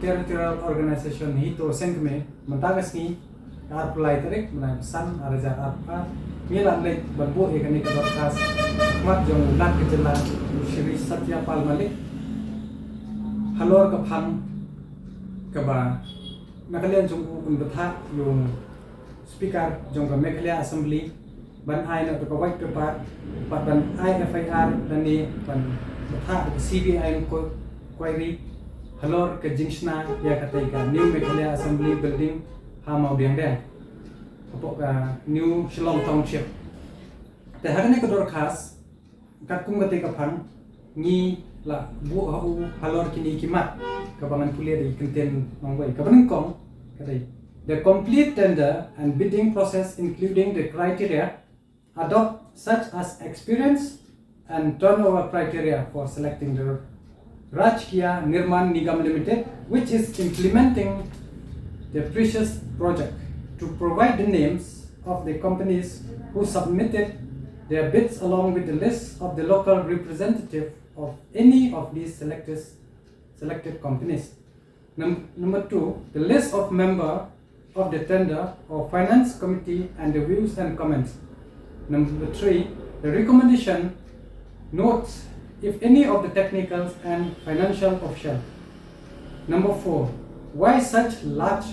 territorial organization HITO sengme mentagas ni apply tarik menai pesan araja apa milan lek berbu ekani kedokas mat jong lat kejela Shri Satya Pal Malik halor ke phang ke ba nakalian jong undatha yung speaker jong ke Meghalaya Assembly ban ai na to ka white paper ban IFIR dan ni ban datha CBI ko query halor ke jingsna ya katai ka New Meghalaya Assembly building ha mau biang deh apok ka New Shillong Township te harane ka dorkas kat kum katai ka phang ni la bu hau halor kini kimat ka bangan kuliah di kenten mangwai ka banang kong katai the complete tender and bidding process including the criteria adopt such as experience and turnover criteria for selecting the Rajkiya Nirman Nigam Limited, which is implementing the precious project, to provide the names of the companies who submitted their bids along with the list of the local representative of any of these selected companies. Number 2, the list of member of the tender or finance committee and the views and comments. Number 3, the recommendation notes if any of the technical and financial official. Number 4, why such large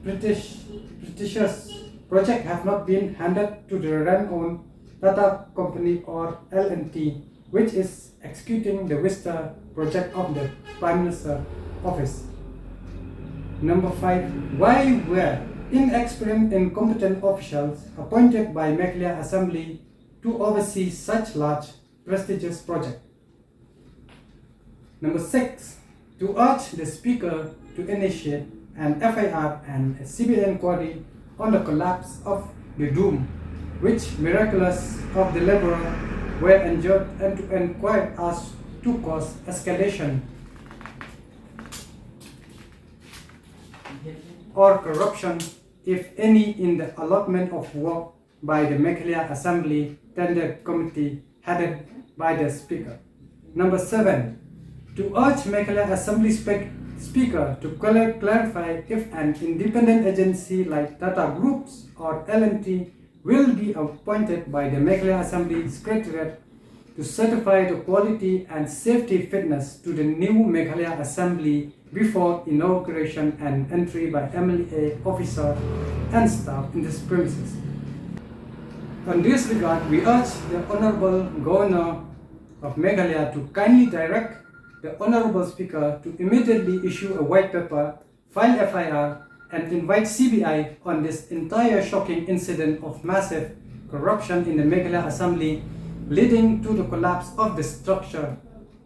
prestigious project have not been handed to the run-own Tata company or L&T, which is executing the Vista project of the Prime Minister office. Number 5, why were inexperienced and incompetent officials appointed by Meghalaya Assembly to oversee such large prestigious project. Number 6, to urge the Speaker to initiate an FIR and a CBI inquiry on the collapse of the dome, which miraculous of the laborer were injured, and to inquire as to cause escalation or corruption, if any, in the allotment of work by the Meghalaya Assembly Tender Committee headed by the Speaker. Number 7, to urge Meghalaya Assembly Speaker to clarify if an independent agency like Tata Groups or L&T will be appointed by the Meghalaya Assembly Secretariat to certify the quality and safety fitness to the new Meghalaya Assembly before inauguration and entry by MLA officer and staff in this premises. On this regard, we urge the Honorable Governor of Meghalaya to kindly direct the Honorable Speaker to immediately issue a white paper, file FIR, and invite CBI on this entire shocking incident of massive corruption in the Meghalaya Assembly, leading to the collapse of the structure,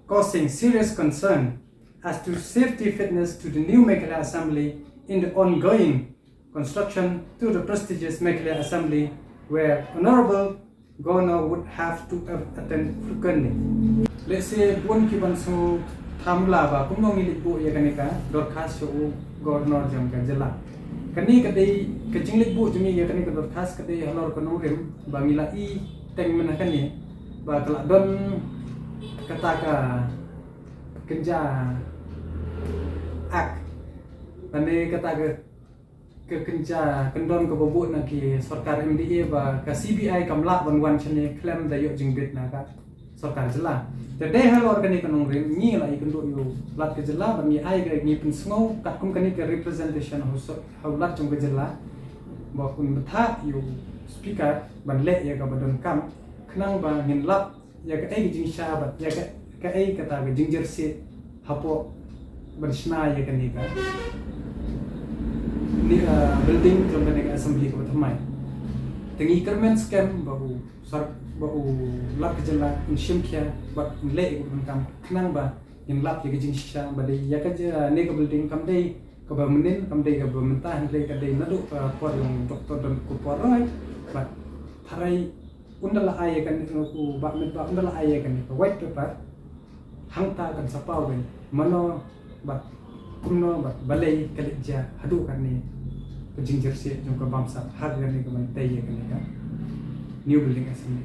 causing serious concern as to safety fitness to the new Meghalaya Assembly in the ongoing construction to the prestigious Meghalaya Assembly, where Honorable Governor would have to attend frequently. Let's say buon kiban so thamla ba kumno ngilit bu ya kanika dorkas so governor jam ka jylla kani kadai kajinglit bu jumi ya kanika dorkas kadai halor kono rem ba ngila I teng mena kani ba kala don kata ka kenja ak ane kata ke kenja kendon ke bobot na ki sarkar MDA ba ka CBI kamla wan chane claim da yo jingbit na ka sarkar jylla today halor kani kanong rem ni la ikendo yo lat ke jylla ba mi ai ga ni pun sngo kat kum kani ke representation how lat jong ke jylla ba kun tha yo speaker ban le ya ga badon kam khnang ba ngin lap ya ka ai jing sha ba ya ka ai kata ga jingjer se hapo ban shna ya kani ka ni building jong kani ka assembly ko thammai tengi kermen scam bahu sar bahu lap ke jylla in shimkhya ba le ko ban kam khnang ba in lap ya jing sha ba dei ya ka ne ka building kam dei ka ba menin kam dei ka ba mentah le ka dei nadu por yung doktor dan ko poroi ba tharai undala ay kan ko ba met ba undala ay kan ko white paper hangta kan sapau ben mano ba kumno ba balai kalija hadu kan ni jingjer se jong ka bamsa har kan ni ka man tay kan ni ka new building assembly